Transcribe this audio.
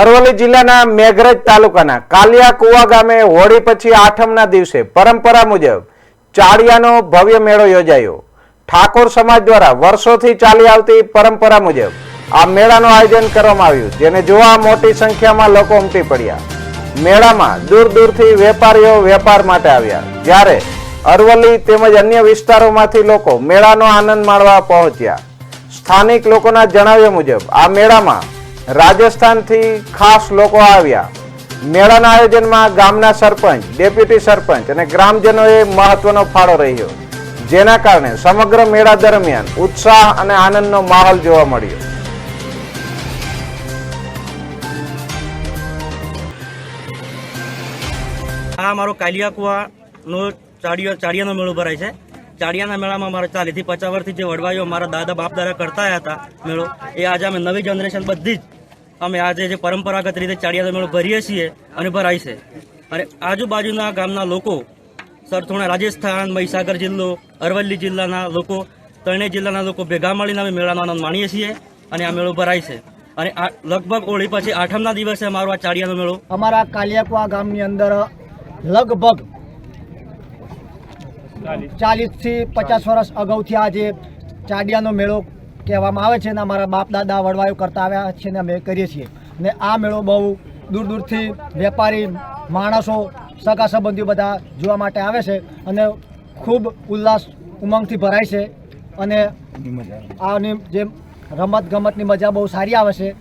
અરવલ્લી જિલ્લાના મેઘરજ તાલુકાના કાલિયા કુવા ગામે હોળી પછી આઠમના દિવસે પરંપરા મુજબ ચાળિયાનો ભવ્ય મેળો યોજાયો। ઠાકોર સમાજ દ્વારા વર્ષોથી ચાલી આવતી પરંપરા મુજબ આ મેળાનું આયોજન કરવામાં આવ્યું, જેને જોવા મોટી સંખ્યામાં લોકો ઉમટી પડ્યા। મેળામાં દૂર દૂરથી વેપારીઓ વેપાર માટે આવ્યા, જ્યારે અરવલ્લી તેમજ અન્ય વિસ્તારોમાંથી લોકો મેળાનો આનંદ માણવા પહોંચ્યા। સ્થાનિક લોકોના જણાવ્યા મુજબ આ મેળામાં રાજસ્થાનથી ખાસ લોકો આવ્યા। મેળાના આયોજનમાં ગામના સરપંચ, ડેપ્યુટી સરપંચ અને ગ્રામજનોએ મહત્વનો ફાળો રહ્યો, જેના કારણે સમગ્ર મેળા દરમિયાન ઉત્સાહ અને આનંદનો માહોલ જોવા મળ્યો। આ અમારો કાલિયા કુવાનો ચાળિયાનો મેળો ભરાય છે। ચાળિયાના મેળામાં મારા 40 થી 50 વર્ષથી જે વડવાઈઓ મારા દાદા બાપ દાદા કરતા હતા મેળો, એ આજે અમે નવી જનરેશન બધી જ અમે આજે જે પરંપરાગત રીતે ચાળિયાનો મેળો ભરીએ છીએ અને ભરાય છે। અને આજુબાજુના ગામના લોકો, સરથોણા, રાજસ્થાન, મહીસાગર જિલ્લો, અરવલ્લી જિલ્લાના લોકો, ત્રણેય જિલ્લાના લોકો ભેગા મળીને અમે મેળાનો આનંદ માણીએ છીએ અને આ મેળો ભરાય છે। અને આ લગભગ હોળી પછી આઠમના દિવસે અમારો આ ચાળિયાનો મેળો અમારા કાલિયા કુવા ગામની અંદર લગભગ 40 થી 50 વર્ષ અગાઉથી આ જે ચાડિયાનો મેળો કહેવામાં આવે છે ને અમારા બાપ દાદા વડવાઈઓ કરતા આવ્યા છે ને અમે કરીએ છીએ। ને આ મેળો બહુ દૂર દૂરથી વેપારી માણસો, સગા સંબંધીઓ બધા જોવા માટે આવે છે અને ખૂબ ઉલ્લાસ ઉમંગથી ભરાય છે અને આની જે રમત ગમતની મજા બહુ સારી આવે છે।